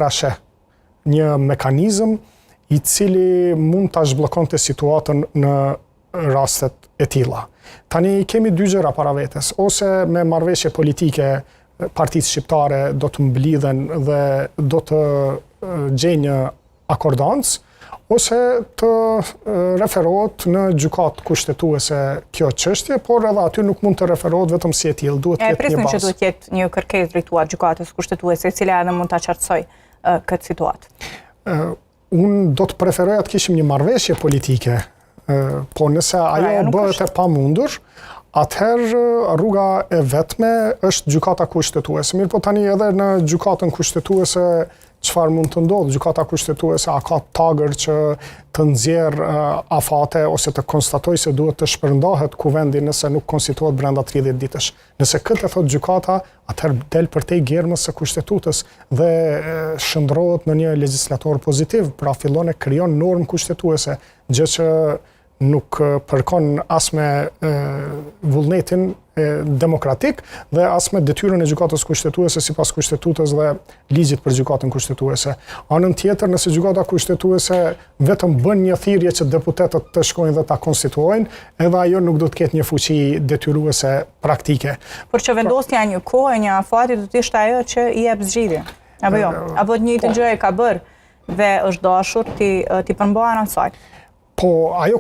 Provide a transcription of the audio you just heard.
rashe një mekanizëm i cili mund ta zhbllokon të situatën në rastet e tilla. Tani kemi dy gjëra para vetes, ose me marrëveshje politike partitë shqiptare do të mblidhen dhe do të gjejnë një akordancë, ose të referohet në gjykatë kushtetuese kjo çështje, por edhe aty nuk mund të referohet vetëm si e tillë, duhet të jetë një bazë. Që duhet jetë një kërkesë drejtuar gjykatës kushtetuese, e cila edhe mund ta qartësoj këtë situatë. Unë do të preferoja të kishim një marrëveshje politike, po nëse ajo bëhet e pamundur, atëherë rruga e vetme është gjykata kushtetuese. Mirë po tani edhe në gjykatën kushtetuese çfarë mund të ndodhë? Gjykata kushtetuese a ka tagër që të nxjerrë afate ose të konstatoj se duhet të shpërndahet kuvendi nëse nuk konstituohet brenda 30 ditësh. Nëse këtë e thot gjykata, atëherë del përtej gjermës së kushtetutës dhe shndrohet në një legjislator pozitiv, pra fillon e krijon normë kushtetuese, gjë që nuk përkon as me vullnetin demokratik dhe as me detyrën e gjykatës kushtetuese sipas kushtetutës dhe ligjit për gjykatën kushtetuese. Anën tjetër, nëse gjykata kushtetuese vetëm bën një thirrje që deputetët të shkojnë dhe ta konstituojnë, edhe ajo nuk do të ketë një fuqi detyruese praktike. Por që vendosja një kohë, një afati do të ishte ajo që i jep zgjidhje. Apo jo? Apo të njëjtën gjë e ka bërë dhe është dashur ti përmbahen asaj. Po, ajo